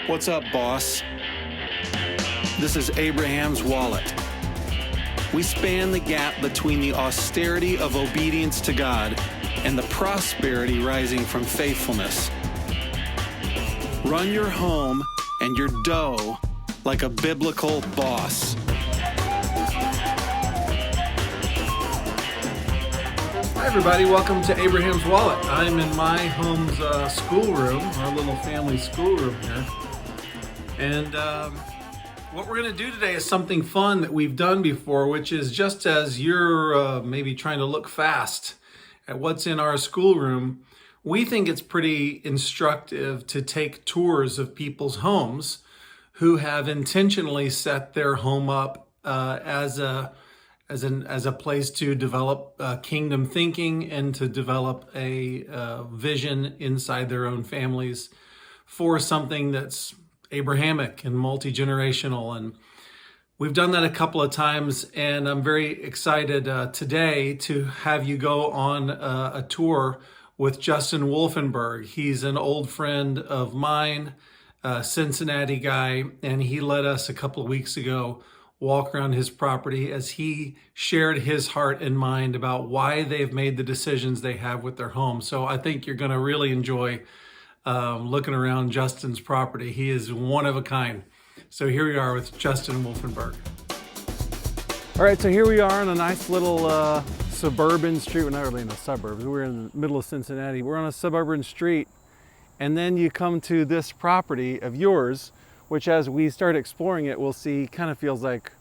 What's up, boss? This is Abraham's wallet. We span the gap between the austerity of obedience to God and the prosperity rising from faithfulness. Run your home and your dough like a biblical boss. Hi everybody, welcome to Abraham's Wallet. I'm in my home's schoolroom, our little family schoolroom here. And what we're going to do today is something fun that we've done before, which is just as you're maybe trying to look fast at what's in our schoolroom, we think it's pretty instructive to take tours of people's homes who have intentionally set their home up as a place to develop kingdom thinking and to develop a vision inside their own families for something that's Abrahamic and multi-generational. And we've done that a couple of times, and I'm very excited today to have you go on a tour with Justin Wolfenberg. He's an old friend of mine, a Cincinnati guy, and he let us a couple of weeks ago walk around his property as he shared his heart and mind about why they've made the decisions they have with their home. So I think you're going to really enjoy looking around Justin's property. He is one of a kind. So here we are with Justin Wolfenberg. All right, so here we are on a nice little suburban street. We're not really in the suburbs. We're in the middle of Cincinnati. We're on a suburban street, and then you come to this property of yours, which as we start exploring it, we'll see kind of feels like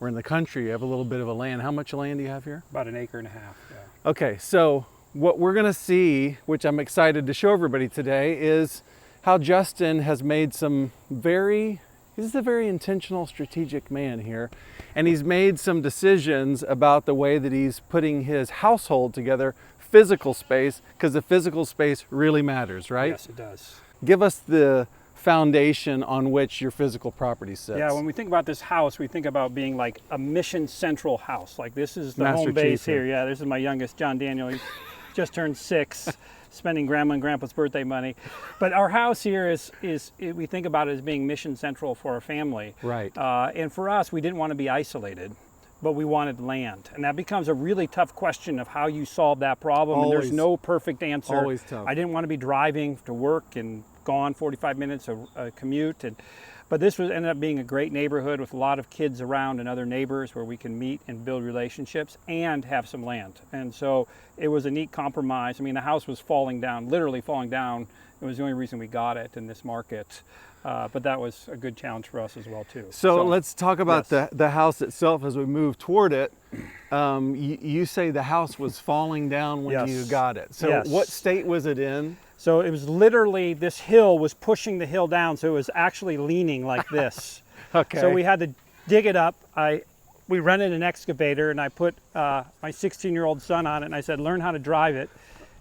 we're in the country. You have a little bit of a land. How much land do you have here? About an acre and a half, yeah. Okay, so what we're gonna see, which I'm excited to show everybody today, is how Justin has made he's a very intentional, strategic man here. And he's made some decisions about the way that he's putting his household together, physical space, because the physical space really matters, right? Yes, it does. Give us the foundation on which your physical property sits. Yeah, when we think about this house, we think about being like a mission central house. Like this is the Master home base Chief here. Yeah, this is my youngest, John Daniel. He just turned 6, spending grandma and grandpa's birthday money. But our house here is we think about it as being mission central for our family. Right. And for us, we didn't want to be isolated, but we wanted land. And that becomes a really tough question of how you solve that problem. Always. And there's no perfect answer. Always tough. I didn't want to be driving to work and gone 45 minutes a commute, but this ended up being a great neighborhood with a lot of kids around and other neighbors where we can meet and build relationships and have some land. And so it was a neat compromise. I mean, the house was falling down, literally falling down. It was the only reason we got it in this market. But that was a good challenge for us as well too. So let's talk about yes. the house itself as we move toward it. You say the house was falling down when Yes. you got it. So Yes. what state was it in? So it was literally, this hill was pushing the hill down, so it was actually leaning like this. Okay. So we had to dig it up. We rented an excavator, and I put my 16-year-old son on it, and I said, learn how to drive it.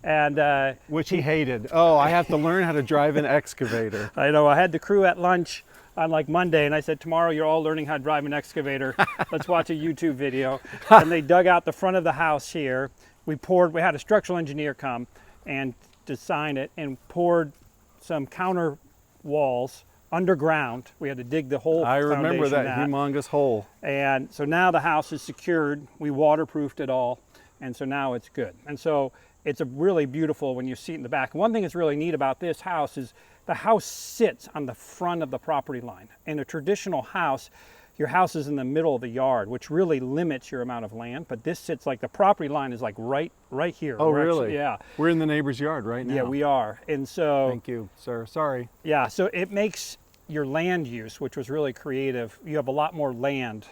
And Which he hated. Oh, I have to learn how to drive an excavator. I know, I had the crew at lunch on like Monday, and I said, tomorrow you're all learning how to drive an excavator. Let's watch a YouTube video. And they dug out the front of the house here. We had a structural engineer come and design it and poured some counter walls underground. We had to dig the whole I remember foundation that humongous hole. And so now the house is secured. We waterproofed it all, and so now it's good. And so it's a really beautiful when you see it in the back. One thing that's really neat about this house is the house sits on the front of the property line. In a traditional house, your house is in the middle of the yard, which really limits your amount of land. But this sits like the property line is like right here. Oh, really? Yeah. We're in the neighbor's yard right now. Yeah, we are. And so Thank you, sir. Sorry. yeah, so it makes your land use, which was really creative. You have a lot more land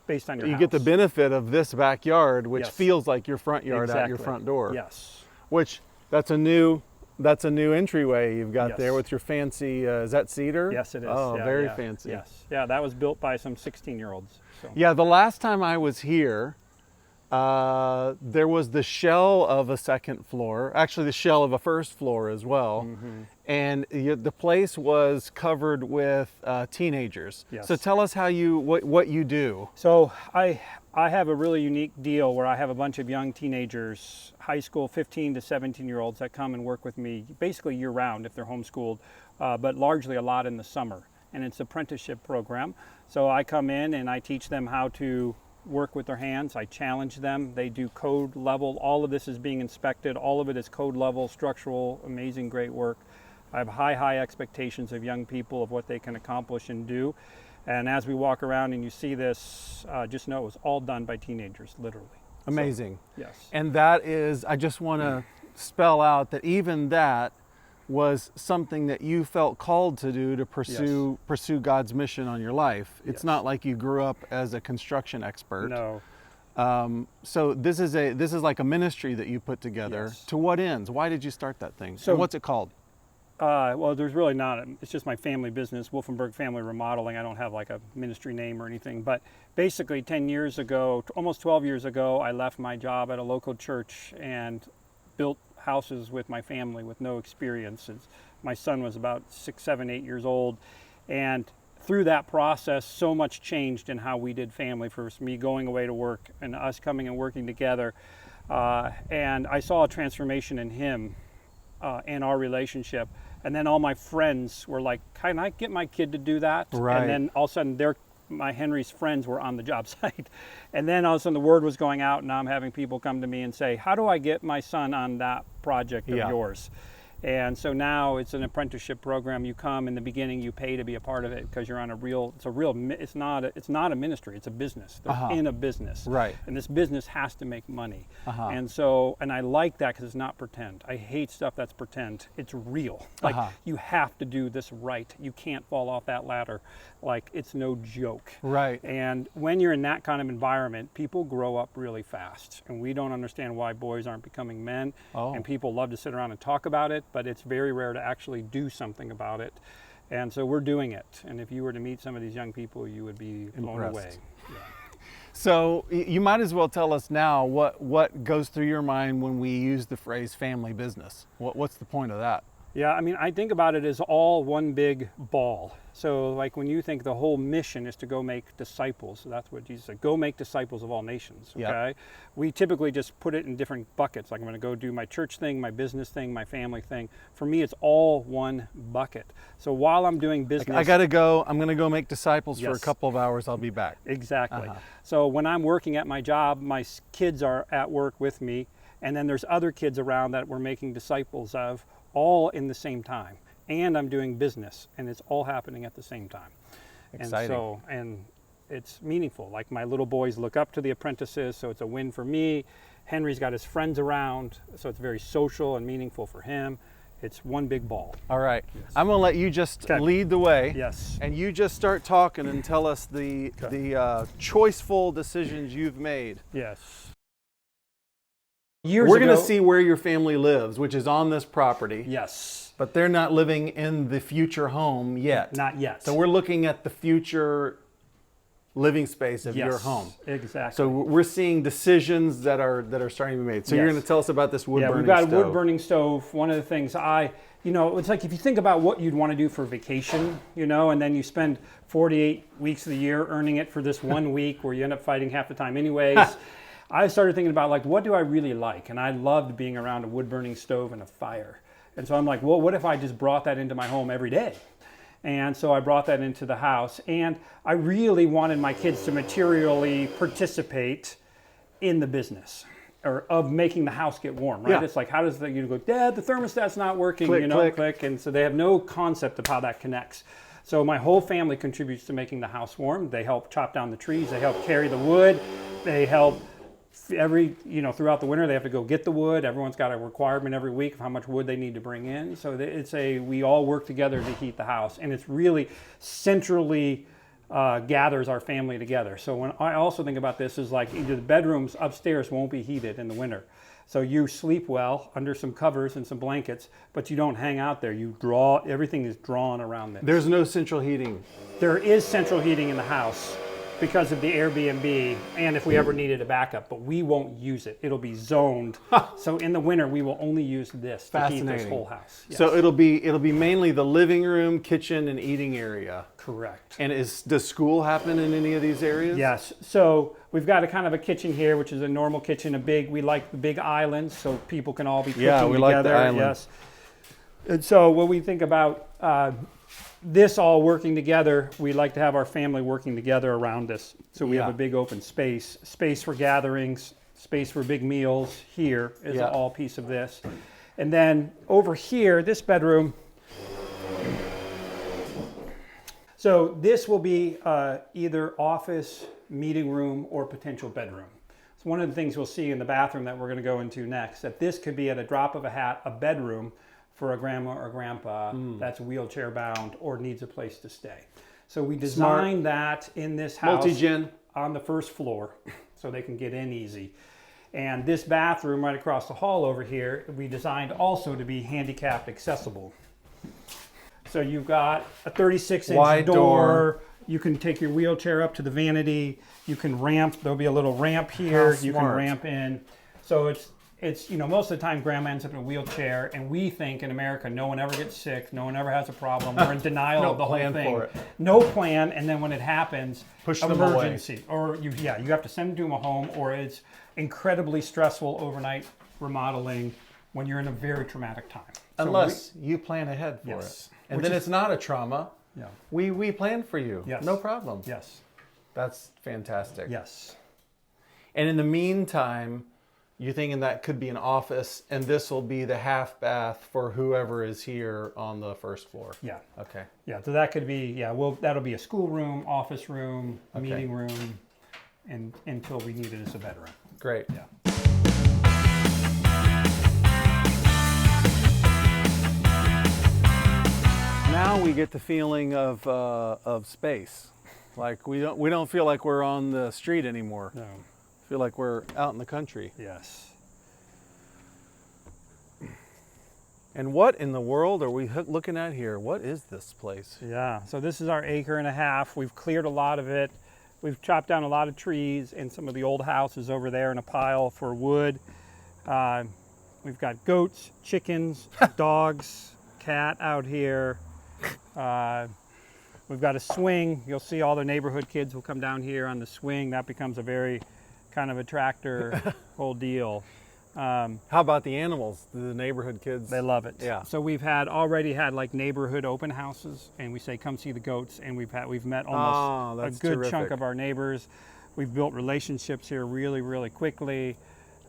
based on your You house. get the benefit of this backyard, which Yes. feels like your front yard out your Exactly. front door. Yes. Which that's a new entryway you've got Yes. there with your fancy. Is that cedar? Yes, it is. Oh, Yeah, very yeah. fancy. Yes. Yeah, that was built by some 16-year-olds. So. Yeah, the last time I was here, there was the shell of a second floor, actually the shell of a first floor as well. Mm-hmm. and the place was covered with teenagers. Yes. So tell us how what you do. So I have a really unique deal where I have a bunch of young teenagers, high school 15 to 17-year-olds that come and work with me basically year round if they're homeschooled, but largely a lot in the summer. And it's an apprenticeship program. So I come in and I teach them how to work with their hands. I challenge them. They do code level. All of this is being inspected. All of it is code level, structural, amazing, great work. I have high expectations of young people of what they can accomplish and do. And as we walk around and you see this, just know it was all done by teenagers, literally. Amazing. So, yes. And that is, I just want to spell out that even that was something that you felt called to do to pursue God's mission on your life. It's Yes. not like you grew up as a construction expert. No. So this is like a ministry that you put together. Yes. To what ends? Why did you start that thing? So- And what's it called? Well, there's really not. It's just my family business, Wolfenberg Family Remodeling. I don't have like a ministry name or anything. But basically 10 years ago, almost 12 years ago, I left my job at a local church and built houses with my family with no experience. My son was about 6, 7, 8 years old. And through that process, so much changed in how we did family. First, me going away to work and us coming and working together. And I saw a transformation in him and our relationship. And then all my friends were like, can I get my kid to do that? Right. And then all of a sudden, my Henry's friends were on the job site. And then all of a sudden the word was going out, and now I'm having people come to me and say, how do I get my son on that project of yours? And so now it's an apprenticeship program. You come in the beginning, you pay to be a part of it because you're on it's not a ministry, it's a business. They're in a business. Right. And this business has to make money. And I like that because it's not pretend. I hate stuff that's pretend. It's real. Like you have to do this right. You can't fall off that ladder. Like it's no joke. Right. And when you're in that kind of environment, people grow up really fast. And we don't understand why boys aren't becoming men. And people love to sit around and talk about it, but it's very rare to actually do something about it. And so we're doing it. And if you were to meet some of these young people, you would be blown Impressed. away. Yeah. So you might as well tell us now what goes through your mind when we use the phrase family business. What's the point of that? Yeah, I mean, I think about it as all one big ball. So like when you think the whole mission is to go make disciples, so that's what Jesus said, go make disciples of all nations, okay? Yep. We typically just put it in different buckets. Like I'm gonna go do my church thing, my business thing, my family thing. For me, it's all one bucket. So while I'm doing business- I gotta go, I'm gonna go make disciples for a Yes. couple of hours, I'll be back. Exactly. So when I'm working at my job, my kids are at work with me, and then there's other kids around that we're making disciples of, all in the same time. And I'm doing business, and it's all happening at the same time. Exciting. And it's meaningful. Like my little boys look up to the apprentices, so it's a win for me. Henry's got his friends around, so it's very social and meaningful for him. It's one big ball. All right, I'm gonna let you just lead the way. Yes. And you just start talking and tell us the choiceful decisions you've made. Yes. We're going to see where your family lives, which is on this property. Yes. But they're not living in the future home yet. Not yet. So we're looking at the future living space of your home. Exactly. So we're seeing decisions that are starting to be made. So you're going to tell us about this wood burning stove. Yeah, we've got a wood burning stove. One of the things it's like if you think about what you'd want to do for vacation, and then you spend 48 weeks of the year earning it for this 1 week where you end up fighting half the time anyways. I started thinking about like, what do I really like? And I loved being around a wood burning stove and a fire. And so I'm like, well, what if I just brought that into my home every day? And so I brought that into the house. And I really wanted my kids to materially participate in the business or of making the house get warm, right? Yeah. It's like, how does you go, Dad, the thermostat's not working, Click. click. And so they have no concept of how that connects. So my whole family contributes to making the house warm. They help chop down the trees. They help carry the wood. They help throughout the winter, they have to go get the wood. Everyone's got a requirement every week of how much wood they need to bring in. So we all work together to heat the house. And it's really centrally gathers our family together. So when I also think about this is like either the bedrooms upstairs won't be heated in the winter. So you sleep well under some covers and some blankets, but you don't hang out there. Everything is drawn around this. There's no central heating. There is central heating in the house. because of the Airbnb, and if we ever needed a backup, but we won't use it. It'll be zoned. So in the winter, we will only use this to heat this whole house. Yes. So it'll be mainly the living room, kitchen, and eating area. Correct. And does school happen in any of these areas? Yes. So we've got a kind of a kitchen here, which is a normal kitchen. We like the big islands, so people can all be cooking together. Yeah, we like the island. Yes. And so when we think about this all working together, we like to have our family working together around us. So we have a big open space for gatherings, space for big meals. Here is all piece of this. And then over here, this bedroom. So this will be either office, meeting room, or potential bedroom. So one of the things we'll see in the bathroom that we're going to go into next, that this could be at a drop of a hat, a bedroom for a grandma or grandpa that's wheelchair bound or needs a place to stay. So we designed that in this house Multi-gen. on the first floor so they can get in easy. And this bathroom right across the hall over here, we designed also to be handicapped accessible. So you've got a 36-inch wide door. You can take your wheelchair up to the vanity. You can ramp. There'll be a little ramp here. You can ramp in. So it's most of the time grandma ends up in a wheelchair, and we think in America no one ever gets sick, no one ever has a problem. We're in denial of the whole thing. For it. No plan, and then when it happens, push them away. Emergency, or you have to send them to a home, or it's incredibly stressful overnight remodeling when you're in a very traumatic time. Unless you plan ahead for it, and then it's not a trauma. Yeah, we plan for you. Yes. No problem. Yes, that's fantastic. Yes, and in the meantime, you're thinking that could be an office, and this will be the half bath for whoever is here on the first floor. Yeah. Okay. Yeah. So that could be that'll be a school room, office room, meeting room, and until we need it as a bedroom. Great. Yeah. Now we get the feeling of space, like we don't feel like we're on the street anymore. No. Feel like we're out in the country. Yes. And what in the world are we looking at here? What is this place? Yeah. So this is our 1.5 acres. We've cleared a lot of it. We've chopped down a lot of trees, and some of the old houses over there in a pile for wood. We've got goats, chickens, dogs, cat out here. We've got a swing. You'll see all the neighborhood kids will come down here on the swing. That becomes a very kind of a tractor whole deal. How about the animals? The neighborhood kids? They love it. Yeah. So we've already had like neighborhood open houses, and we say come see the goats, and we've met almost a good chunk of our neighbors. We've built relationships here really, really quickly.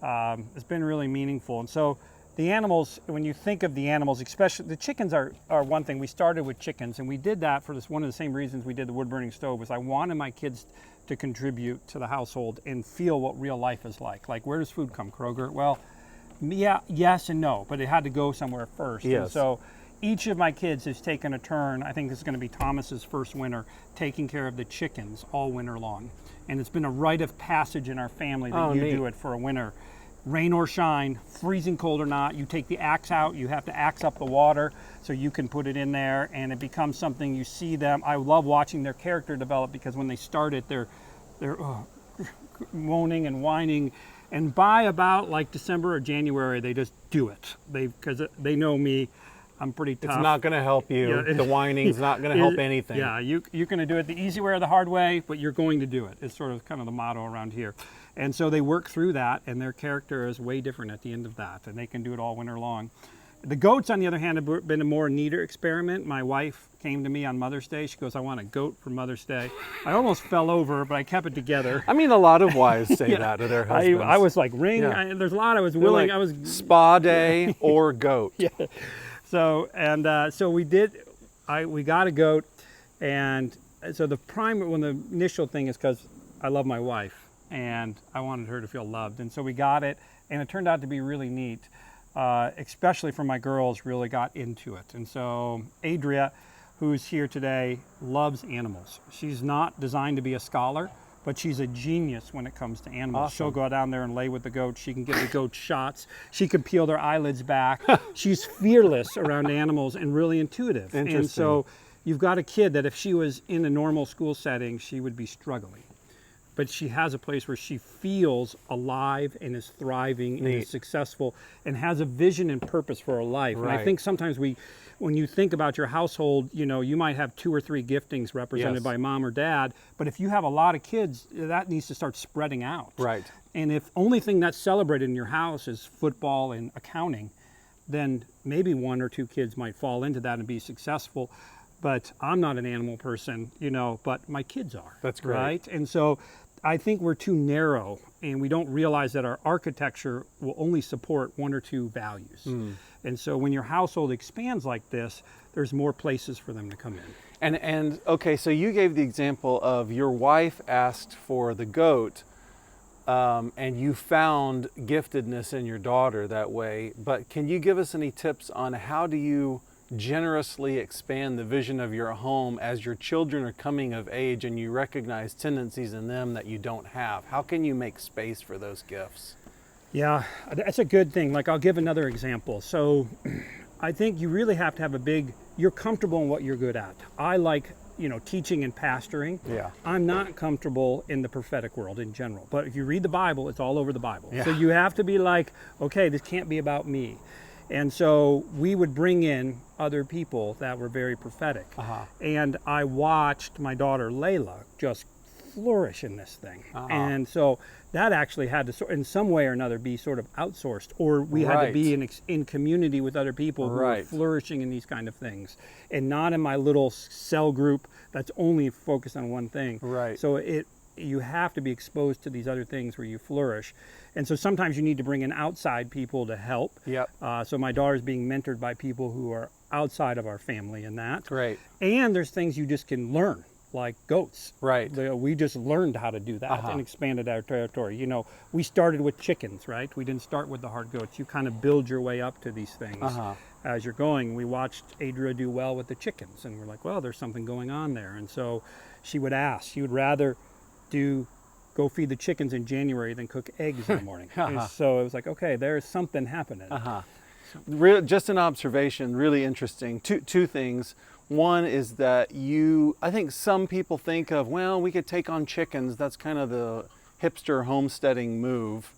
It's been really meaningful. And so the animals, when you think of the animals, especially the chickens are one thing. We started with chickens, and we did that for one of the same reasons we did the wood burning stove, was I wanted my kids to contribute to the household and feel what real life is like. Like, where does food come? Kroger? Well, yeah, yes and no, but it had to go somewhere first. Yes. And so each of my kids has taken a turn. I think this is going to be Thomas's first winter, taking care of the chickens all winter long. And it's been a rite of passage in our family that do it for a winter. Rain or shine, freezing cold or not, you take the axe out, you have to axe up the water so you can put it in there, and it becomes something you see them. I love watching their character develop, because when they start it, they're moaning and whining, and by about like December or January, they just do it. Because they know me, I'm pretty tough. It's not going to help you. Yeah. The whining's not going to help anything. Yeah, you're going to do it the easy way or the hard way, but you're going to do it. It's sort of kind of the motto around here. And so they work through that, and their character is way different at the end of that, and they can do it all winter long. The goats, on the other hand, have been a more neater experiment. My wife came to me on Mother's Day. She goes, I want a goat for Mother's Day. I almost fell over, but I kept it together. I mean, a lot of wives say that to their husbands. I was like, ring. Yeah. There's a lot I was willing. Like, I was spa day or goat. Yeah. So we did. We got a goat, and so the initial thing is because I love my wife, and I wanted her to feel loved, and so we got it, and it turned out to be really neat. Especially for my girls, really got into it. And so Adria, who's here today, loves animals. She's not designed to be a scholar, but she's a genius when it comes to animals. Awesome. She'll go down there and lay with the goats. She can give the goats shots. She can peel their eyelids back. She's fearless around animals and really intuitive. Interesting. And so you've got a kid that if she was in a normal school setting, she would be struggling. but she has a place where she feels alive and is thriving and is successful and has a vision and purpose for her life. And I think sometimes when you think about your household, you know, you might have 2 or 3 giftings represented by mom or dad, but if you have a lot of kids, that needs to start spreading out. Right. And if only thing that's celebrated in your house is football and accounting, then maybe 1 or 2 kids might fall into that and be successful. But I'm not an animal person, you know, but my kids are. That's great. Right? And so I think we're too narrow, and we don't realize that our architecture will only support 1 or 2 values. And so when your household expands like this, there's more places for them to come in. And okay, so you gave the example of your wife asked for the goat, and you found giftedness in your daughter that way. But can you give us any tips on how do you generously expand the vision of your home as your children are coming of age and you recognize tendencies in them that you don't have? How can you make space for those gifts? Yeah, that's a good thing. Like, I'll give another example. So I think you really have to have you're comfortable in what you're good at. I like, you know, teaching and pastoring. Yeah. I'm not comfortable in the prophetic world in general. But if you read the Bible, it's all over the Bible. Yeah. So you have to be like, okay, this can't be about me. And so we would bring in other people that were very prophetic. And I watched my daughter Layla just flourish in this thing. And so that actually had to, in some way or another, be sort of outsourced, or we had to be in community with other people who were flourishing in these kind of things, and not in my little cell group that's only focused on one thing. So you have to be exposed to these other things where you flourish. And so sometimes you need to bring in outside people to help. So my daughter's being mentored by people who are outside of our family in that. And there's things you just can learn, like goats. We just learned how to do that and expanded our territory. You know, we started with chickens, right? We didn't start with the hard goats. You kind of build your way up to these things as you're going. We watched Adria do well with the chickens, and we're like, well, there's something going on there. And so she would ask, she would rather go feed the chickens in January than cook eggs in the morning. So it was like, okay, there's something happening. Just an observation, really interesting. Two things. One is that I think some people think of, well, we could take on chickens. That's kind of the hipster homesteading move.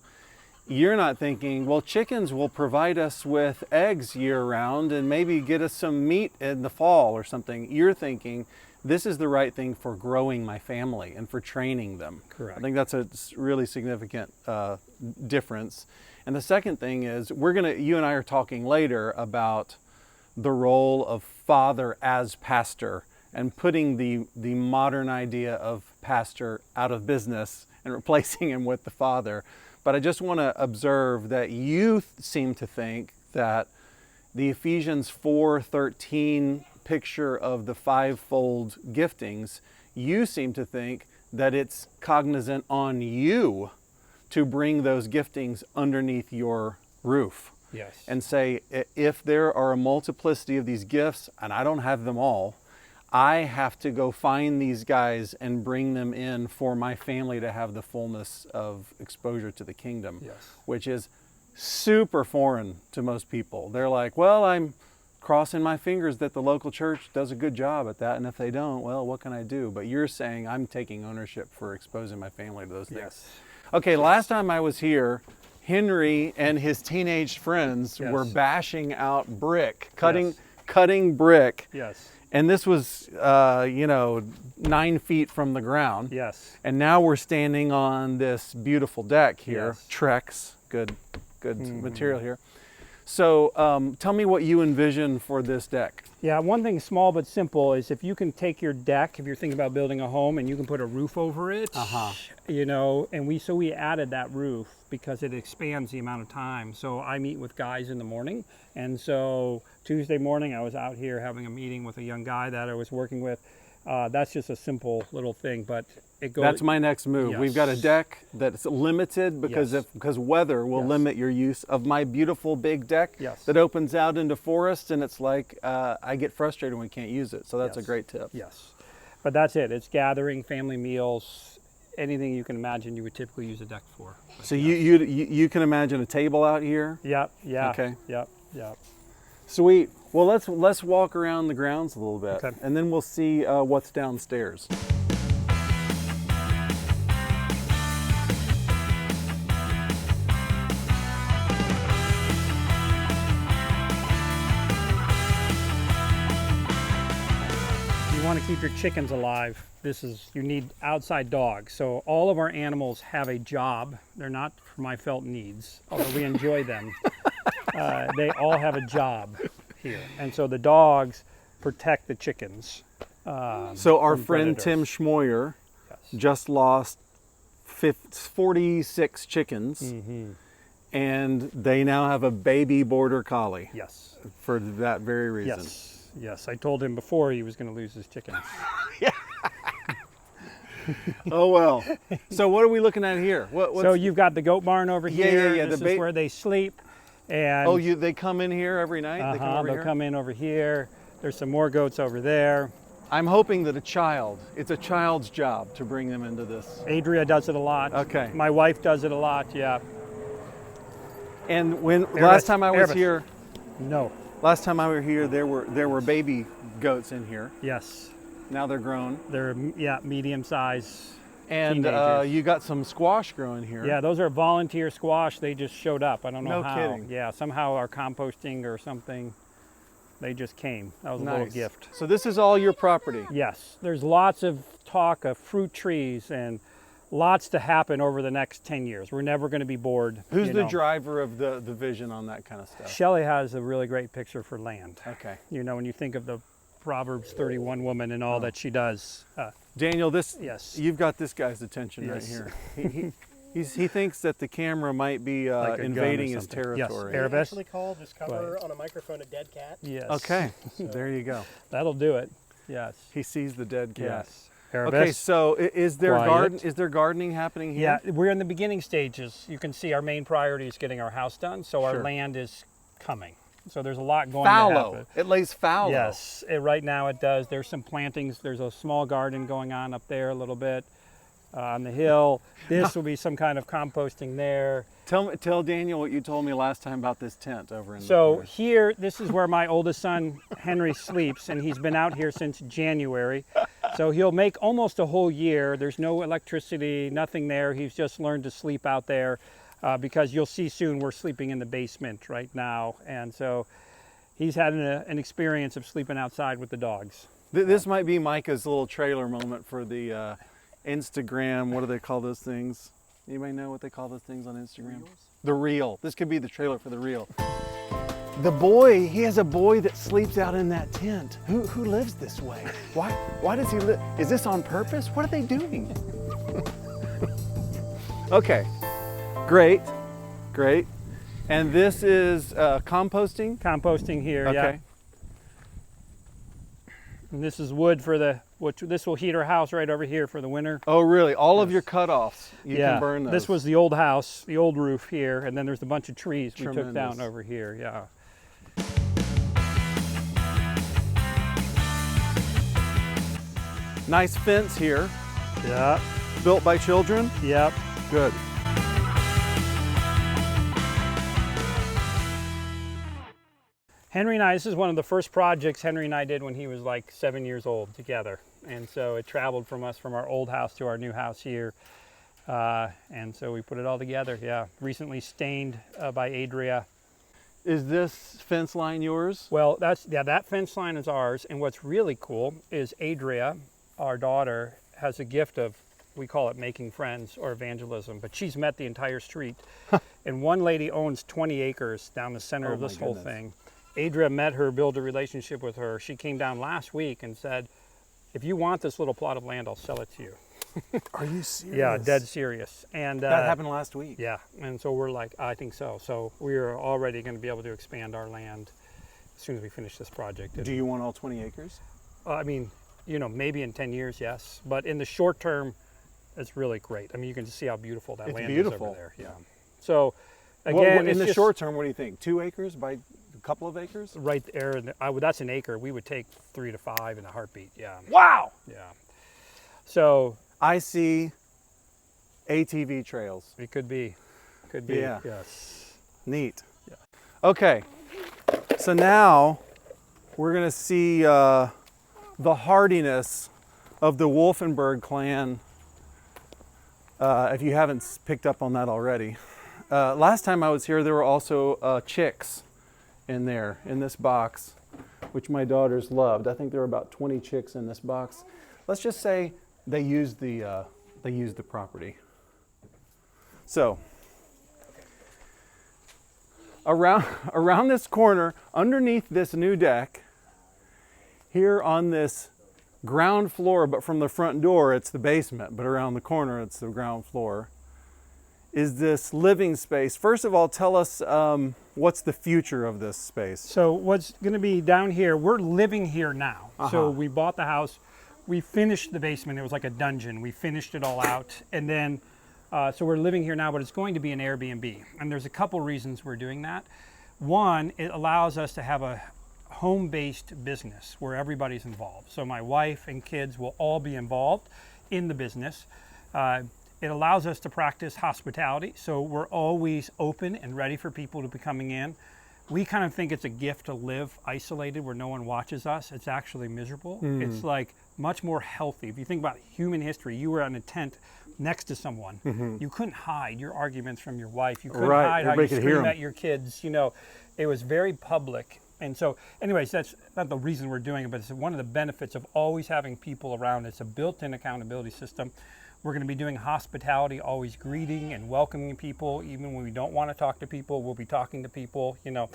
You're not thinking, well, chickens will provide us with eggs year round and maybe get us some meat in the fall or something. You're thinking, this is the right thing for growing my family and for training them. I think that's a really significant difference. And the second thing is, you and I are talking later about the role of father as pastor and putting the modern idea of pastor out of business and replacing him with the father. But I just want to observe that you seem to think that the Ephesians 4:13 picture of the 5-fold giftings, you seem to think that it's cognizant on you to bring those giftings underneath your roof. And say, if there are a multiplicity of these gifts and I don't have them all, I have to go find these guys and bring them in for my family to have the fullness of exposure to the kingdom, which is super foreign to most people. They're like, well, I'm crossing my fingers that the local church does a good job at that, and if they don't, well, what can I do? But you're saying I'm taking ownership for exposing my family to those things. Okay, last time I was here, Henry and his teenage friends were bashing out brick, cutting brick. And this was, 9 feet from the ground. And now we're standing on this beautiful deck here. Trex, good material here. So tell me what you envision for this deck. Yeah, one thing small but simple is if you can take your deck, if you're thinking about building a home, and you can put a roof over it, you know, and we added that roof because it expands the amount of time. So I meet with guys in the morning, and so Tuesday morning I was out here having a meeting with a young guy that I was working with. That's just a simple little thing, but it goes. That's my next move. We've got a deck that's limited because weather will limit your use of my beautiful big deck that opens out into forest, and it's like I get frustrated when we can't use it. So that's a great tip. But that's it. It's gathering, family meals, anything you can imagine you would typically use a deck for. So you can imagine a table out here? Okay. Sweet. Well, let's walk around the grounds a little bit, and then we'll see what's downstairs. want to keep your chickens alive, you need outside dogs. So all of our animals have a job. They're not for my felt needs, although we enjoy them. They all have a job here. And so the dogs protect the chickens. So our friend predators. Tim Schmoyer Yes. just lost 46 chickens, Mm-hmm. and they now have a baby border collie Yes. for that very reason. Yes. Yes. I told him before he was going to lose his chickens. Oh well. So what are we looking at here? What's, So you've got the goat barn over Yeah, here. yeah, This the is where they sleep. And oh, they come in here every night. They come over they'll here. come in over here. There's some more goats over there. I'm hoping that it's a child's job to bring them into this. Adria does it a lot. Okay. My wife does it a lot. Yeah. And last time I was Airbus. here, No. last time I was here, there were baby goats in here. Yes. Now they're grown. They're medium size. And Teenagers. you got some squash growing here. Yeah, those are volunteer squash. They just showed up. I don't know No how. kidding. Yeah, somehow our composting or something. They just came. That was a little Nice. gift. So this is all your property. Yes, there's lots of talk of fruit trees and lots to happen over the next 10 years. We're never going to be bored. Who's you the know. driver of the vision on that kind of stuff? Shelley has a really great picture for land. Okay. You know, when you think of the Proverbs 31 woman and all that she does. Daniel, Yes. you've got this guy's attention Yes. right here. He thinks that the camera might be Like a gun or invading his something. territory. Yes. We Arabesque? actually call this cover on a microphone a dead cat. Yes. Okay, there you go. That'll do it. Yes. He sees the dead cat. Yes. Okay, Arabesque. so is there Quiet. Is there gardening happening here? Yeah, we're in the beginning stages. You can see our main priority is getting our house done, so our Sure. land is coming. So there's a lot going to Fallow. happen. It lays fallow. Yes, right now it does. There's some plantings. There's a small garden going on up there a little bit on the hill. This will be some kind of composting there. Tell Daniel what you told me last time about this tent over in So the here, this is where my oldest son, Henry, sleeps, and he's been out here since January. So he'll make almost a whole year. There's no electricity, nothing there. He's just learned to sleep out there because you'll see soon we're sleeping in the basement right now. And so he's had an experience of sleeping outside with the dogs. This might be Micah's little trailer moment for the Instagram. What do they call those things? Anybody know what they call those things on Instagram? The reel. This could be the trailer for the reel. The boy, he has a boy that sleeps out in that tent. Who lives this way? Why does he live? Is this on purpose? What are they doing? Okay, great. And this is composting? Composting here, yeah. Okay. And this is wood for this will heat our house right over here for the winter. Oh, really? All of your cutoffs, you Yeah, can burn those. this was the old house, the old roof here, and then there's a bunch of trees we took Tremendous. down over here, yeah. Nice fence here, Yeah, built by children. yep. Good. Henry and I, this is one of the first projects Henry and I did when he was like 7 years old together. And so it traveled from us from our old house to our new house here. And so we put it all together, yeah. Recently stained by Adria. Is this fence line yours? Well, that fence line is ours. And what's really cool is Adria, our daughter, has a gift of, we call it making friends or evangelism, but she's met the entire street. And one lady owns 20 acres down the center Oh of my this whole goodness. thing. Adria met her, built a relationship with her. She came down last week and said, if you want this little plot of land, I'll sell it to you. Are you serious? Yeah, dead serious. And That happened last week. yeah, and so we're like, I think so. So we're already going to be able to expand our land as soon as we finish this project. Do you want all 20 acres? I mean, you know, maybe in 10 years, yes. But in the short term, it's really great. I mean, you can just see how beautiful that It's land is beautiful. over there. Yeah. So again, In it's the just short term, what do you think? 2 acres by a couple of acres? right there. That's an acre. We would take 3 to 5 in a heartbeat. Yeah. Wow! Yeah. So I see ATV trails. it could be. Could be. Yeah. Yes. Neat. Yeah. Okay, so now we're going to see the hardiness of the Wolfenberg clan, if you haven't picked up on that already. Last time I was here, there were also chicks in there, in this box. which my daughters loved. I think there were about 20 chicks in this box. Let's just say they used the property. So around this corner, underneath this new deck, here on this ground floor, but from the front door it's the basement, but around the corner it's the ground floor, is this living space. First of all, tell us what's the future of this space? So what's going to be down here, we're living here now. So we bought the house, we finished the basement, it was like a dungeon, we finished it all out, and then so we're living here now, but it's going to be an Airbnb. And there's a couple reasons we're doing that. One, it allows us to have a home-based business where everybody's involved. So my wife and kids will all be involved in the business. It allows us to practice hospitality, so we're always open and ready for people to be coming in. We kind of think it's a gift to live isolated where no one watches us. It's actually miserable. It's like much more healthy. If you think about human history, you were in a tent next to someone. You couldn't hide your arguments from your wife. You couldn't hide how you scream at your kids. You know, it was very public. And so, anyways, that's not the reason we're doing it, but it's one of the benefits of always having people around. It's a built-in accountability system. We're going to be doing hospitality, always greeting and welcoming people. Even when we don't want to talk to people, we'll be talking to people, you know.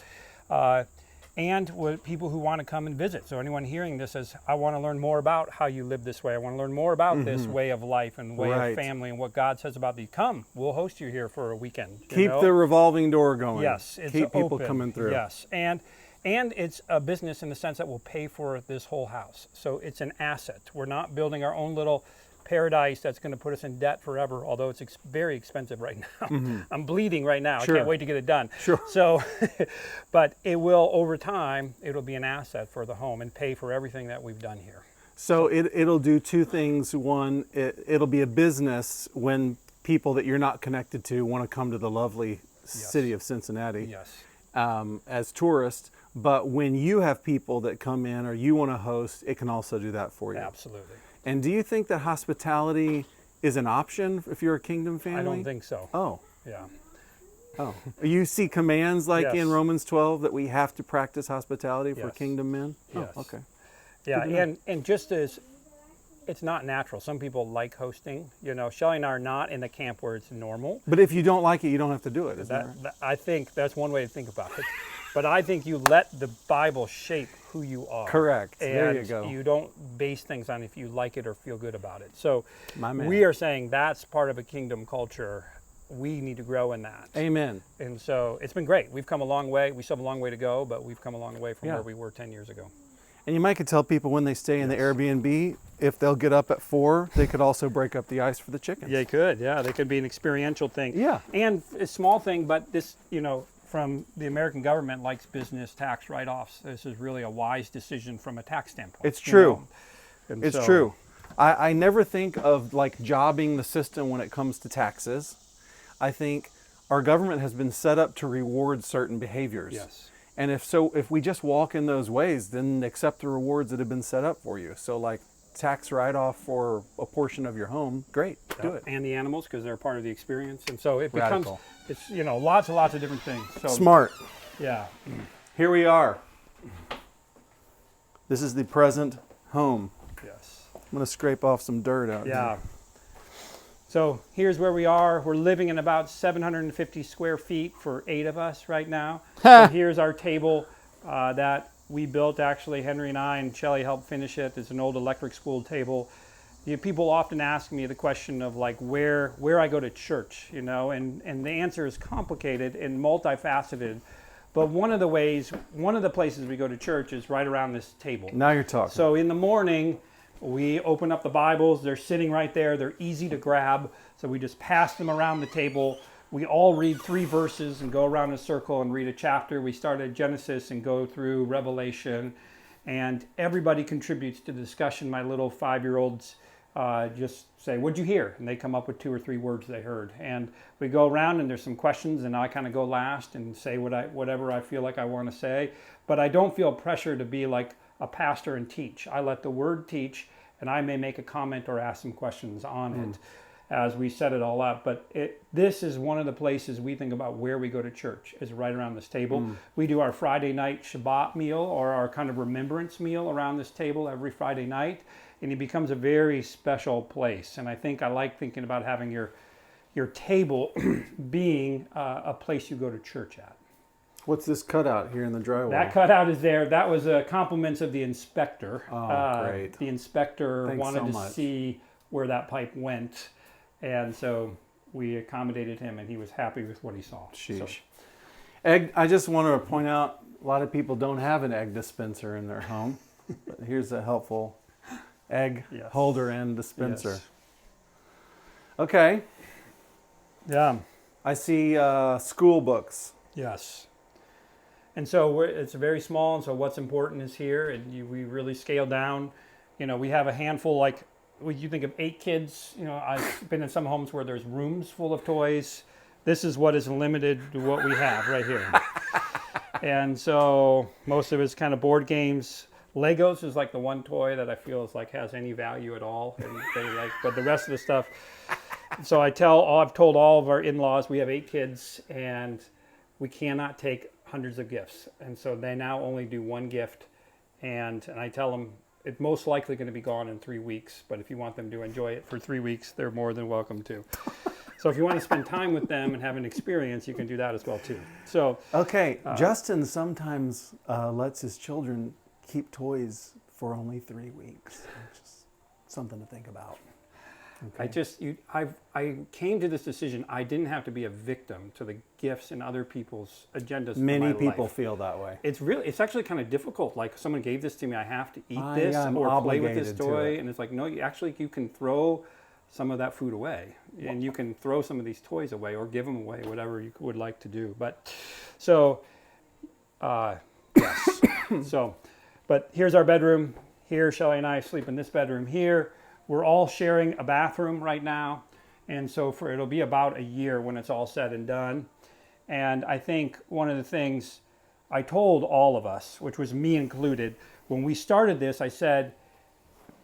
And with people who want to come and visit. So anyone hearing this says, I want to learn more about how you live this way. I want to learn more about this way of life and way of family and what God says about these. Come, we'll host you here for a weekend. Keep the revolving door going. Yes. It's Keep people open. coming through. Yes. And it's a business in the sense that will pay for this whole house. So it's an asset. We're not building our own little paradise that's going to put us in debt forever, although it's very expensive right now. I'm bleeding right now. Sure. I can't wait to get it done. Sure. So, but it will, over time, it'll be an asset for the home and pay for everything that we've done here. So it'll do two things. One, it'll be a business when people that you're not connected to want to come to the lovely city of Cincinnati. Yes. As tourists. But when you have people that come in or you want to host, it can also do that for you. Absolutely. And do you think that hospitality is an option if you're a kingdom family? I don't think so. Oh. Yeah. Oh. You see commands like Yes. in Romans 12 that we have to practice hospitality for Yes. kingdom men? Yes. Oh, okay. Yeah, and just as it's not natural. Some people like hosting. You know, Shelley and I are not in the camp where it's normal. But if you don't like it, you don't have to do it. Is that right? I think that's one way to think about it. But I think you let the Bible shape who you are. Correct. And there you go. you don't base things on if you like it or feel good about it. So My man. we are saying that's part of a kingdom culture. We need to grow in that. Amen. And so it's been great. We've come a long way. We still have a long way to go, but we've come a long way from Yeah. where we were 10 years ago. And you might could tell people when they stay in the Airbnb, if they'll get up at 4, they could also break up the ice for the chickens. They could, yeah. They could be an experiential thing. Yeah. And a small thing, but this, you know, from the American government likes business tax write-offs. This is really a wise decision from a tax standpoint. It's true. And It's so- true. I never think of like jobbing the system when it comes to taxes. I think our government has been set up to reward certain behaviors. Yes. And if we just walk in those ways, then accept the rewards that have been set up for you. So like tax write-off for a portion of your home, great, do it. And the animals, because they're part of the experience. And so it becomes, Radical. it's, you know, lots and lots of different things. So, Smart. Yeah. Here we are. This is the present home. Yes. I'm going to scrape off some dirt out Yeah. here. So here's where we are. We're living in about 750 square feet for 8 of us right now. So here's our table that we built, actually, Henry and I, and Shelley helped finish it. It's an old electric school table. You know, people often ask me the question of like where I go to church, you know, and the answer is complicated and multifaceted. But one of the places we go to church is right around this table. Now you're talking. So in the morning, we open up the Bibles. They're sitting right there. They're easy to grab. So we just pass them around the table. We all read 3 verses and go around in a circle and read a chapter. We start at Genesis and go through Revelation. And everybody contributes to the discussion. My little 5-year-olds just say, "What'd you hear?" And they come up with 2 or 3 words they heard. And we go around and there's some questions and I kind of go last and say whatever I feel like I want to say. But I don't feel pressure to be like a pastor and teach. I let the word teach, and I may make a comment or ask some questions on it. as we set it all up. But this is one of the places we think about where we go to church, is right around this table. We do our Friday night Shabbat meal, or our kind of remembrance meal, around this table every Friday night. And it becomes a very special place. And I like thinking about having your table being a place you go to church at. What's this cutout here in the drywall? That cutout is there. That was compliments of the inspector. Oh, great. The inspector Thanks wanted so to much. see where that pipe went. And so we accommodated him, and he was happy with what he saw. Sheesh. So, Egg, I just want to point out, a lot of people don't have an egg dispenser in their home. But here's a helpful egg Yes. holder and dispenser. yes. Okay, Yeah. I see school books. Yes. And so it's very small, and so what's important is here, and we really scale down. We have a handful, like, when you think of 8 kids, I've been in some homes where there's rooms full of toys. This is what is limited to what we have right here. And so most of it's kind of board games. Legos is like the one toy that I feel is like has any value at all. And but the rest of the stuff. So I've told all of our in-laws, we have 8 kids, and we cannot take hundreds of gifts. And so they now only do one gift. And I tell them it's most likely going to be gone in 3 weeks. But if you want them to enjoy it for 3 weeks, they're more than welcome to. So if you want to spend time with them and have an experience, you can do that as well too. So Okay, Justin sometimes lets his children keep toys for only 3 weeks. Just something to think about. Okay. I came to this decision. I didn't have to be a victim to the gifts and other people's agendas. Many for my people life. feel that way. It's actually kind of difficult. Like, someone gave this to me, I have to eat I this am or play with this obligated to toy, it. and it's like, no, you can throw some of that food away, and you can throw some of these toys away or give them away, whatever you would like to do. But so, yes. But here's our bedroom. Here, Shelley and I sleep in this bedroom here. We're all sharing a bathroom right now, and so it'll be about a year when it's all said and done. And I think one of the things I told all of us, which was me included, when we started this, I said,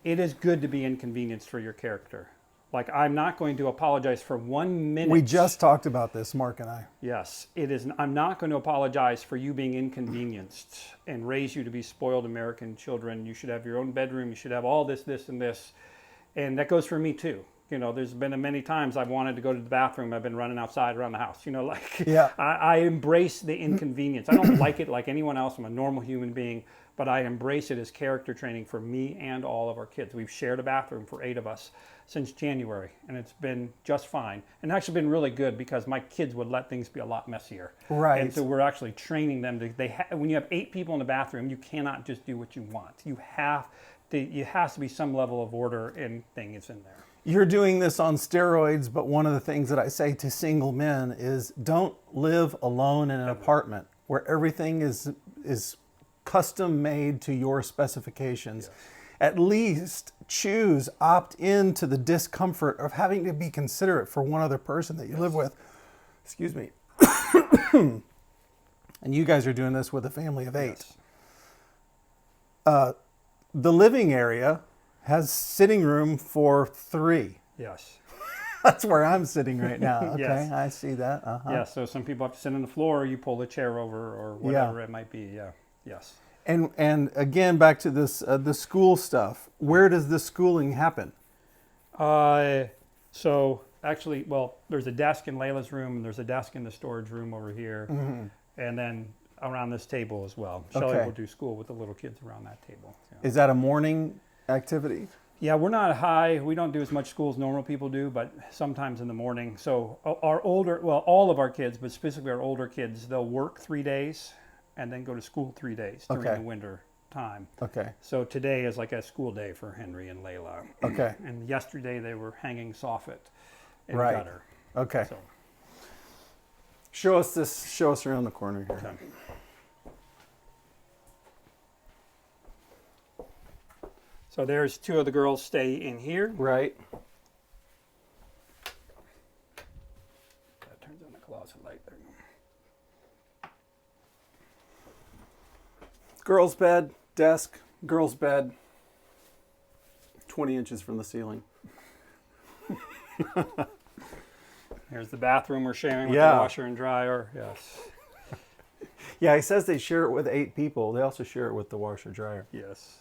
it is good to be inconvenienced for your character. Like, I'm not going to apologize for 1 minute. We just talked about this, Mark and I. Yes, it is. I'm not going to apologize for you being inconvenienced and raise you to be spoiled American children. You should have your own bedroom. You should have all this, this, and this. And that goes for me too. There's been many times I've wanted to go to the bathroom. I've been running outside around the house. Yeah. I embrace the inconvenience. I don't like it like anyone else. I'm a normal human being, but I embrace it as character training for me and all of our kids. We've shared a bathroom for 8 of us since January, and it's been just fine. And actually been really good because my kids would let things be a lot messier. Right. And so we're actually training them to. When you have 8 people in the bathroom, you cannot just do what you want. You has to be some level of order and things in there. You're doing this on steroids, but one of the things that I say to single men is don't live alone in an apartment where everything is custom made to your specifications. Yes. At least opt into the discomfort of having to be considerate for one other person that you live with. Excuse me. And you guys are doing this with a family of 8. Yes. The living area has sitting room for 3. Yes. That's where I'm sitting right now. Okay, Yes. I see that. Uh-huh. Yeah, so some people have to sit on the floor, or you pull the chair over, or whatever it might be. Yeah, yes. And again, back to this the school stuff. Where does the schooling happen? So actually, there's a desk in Layla's room, and there's a desk in the storage room over here, and then around this table as well. Shelley Okay. will do school with the little kids around that table. Yeah. Is that a morning activity? Yeah, we're not high. We don't do as much school as normal people do, but sometimes in the morning. So all of our kids, but specifically our older kids, they'll work 3 days and then go to school 3 days during Okay. the winter time. Okay. So today is like a school day for Henry and Layla. Okay. And yesterday they were hanging soffit in Right. gutter. Okay. So, Show us around the corner here. okay. So there's 2 of the girls stay in here. Right. That turns on the closet light there. Girls' bed, desk, girls' bed, 20 inches from the ceiling. Here's the bathroom we're sharing with Yeah. the washer and dryer. Yes. Yeah, he says they share it with 8 people. They also share it with the washer dryer. Yes.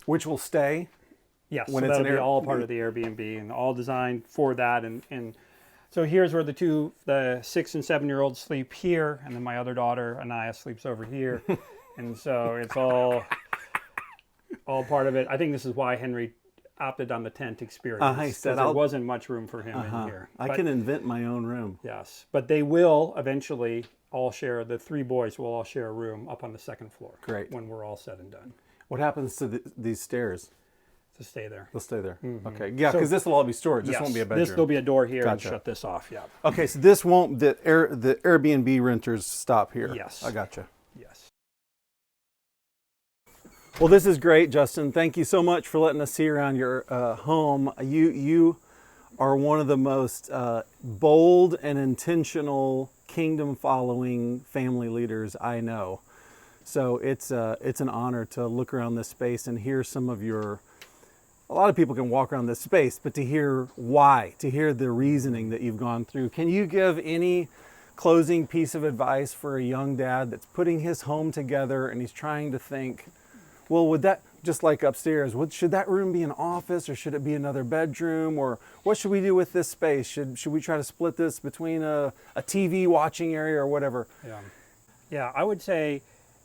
Which will stay. Yes, When so it's that'll an be all part of the Airbnb and all designed for that. And so here's where the 6 and 7-year-olds sleep here, and then my other daughter, Anaya, sleeps over here. And so it's all part of it. I think this is why Henry opted on the tent experience. He said, because there wasn't much room for him in here. I But- can invent my own room. Yes, but they will eventually all share, the 3 boys will all share a room up on the 2nd floor. Great. When we're all said and done. What happens to these stairs? To stay there. They'll stay there. Okay. Yeah, because this will all be storage. This won't be a bedroom. There'll be a door here Gotcha. and shut this off, yeah. Okay, so this won't, the Airbnb renters stop here. Yes. I gotcha. Yes. Well, this is great, Justin. Thank you so much for letting us see around your home. You are one of the most bold and intentional kingdom-following family leaders I know. So it's an honor to look around this space and hear some of your. A lot of people can walk around this space, but to hear why, to hear the reasoning that you've gone through. Can you give any closing piece of advice for a young dad that's putting his home together and he's trying to think, well, would that, just like upstairs, should that room be an office or should it be another bedroom? Or what should we do with this space? Should we try to split this between a TV watching area or whatever? Yeah, I would say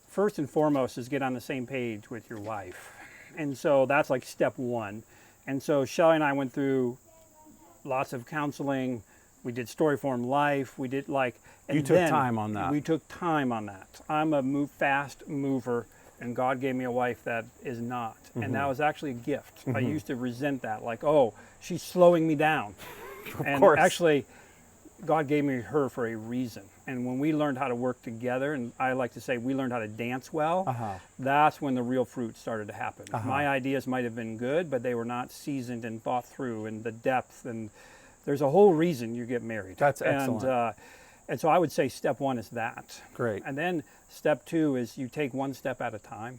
first and foremost is get on the same page with your wife. And so that's like step 1. And so Shelley and I went through lots of counseling. We did story form life. We did like... And You took then time on that. We took time on that. I'm a fast mover, and God gave me a wife that is not. And that was actually a gift. I used to resent that, like, oh, she's slowing me down. Of course. Actually, God gave me her for a reason. And when we learned how to work together, and I like to say we learned how to dance well, that's when the real fruit started to happen. My ideas might have been good, but they were not seasoned and thought through, and the depth, and there's a whole reason you get married. That's excellent. And so I would say step 1 is that. Great. And then step 2 is you take one step at a time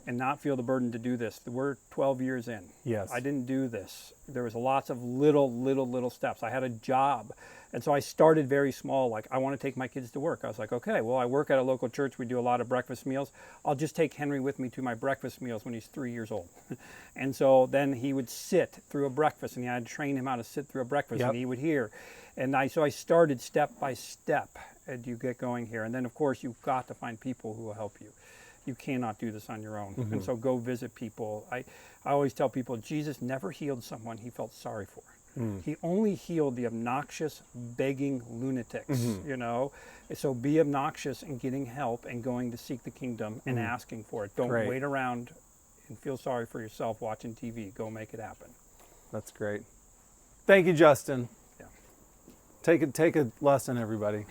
and not feel the burden to do this. We're 12 years in. Yes. I didn't do this. There was lots of little steps. I had a job. And so I started very small, like I want to take my kids to work. I was like, okay, well, I work at a local church. We do a lot of breakfast meals. I'll just take Henry with me to my breakfast meals when he's 3 years old. And so then he would sit through a breakfast, and I had to train him how to sit through a breakfast, and he would hear. And so I started step by step as you get going here. And then, of course, you've got to find people who will help you. You cannot do this on your own. And so go visit people. I always tell people, Jesus never healed someone he felt sorry for. He only healed the obnoxious, begging lunatics, you know? So be obnoxious in getting help and going to seek the kingdom and asking for it. Don't wait around and feel sorry for yourself watching TV. Go make it happen. That's great. Thank you, Justin. Yeah. Take a lesson, everybody.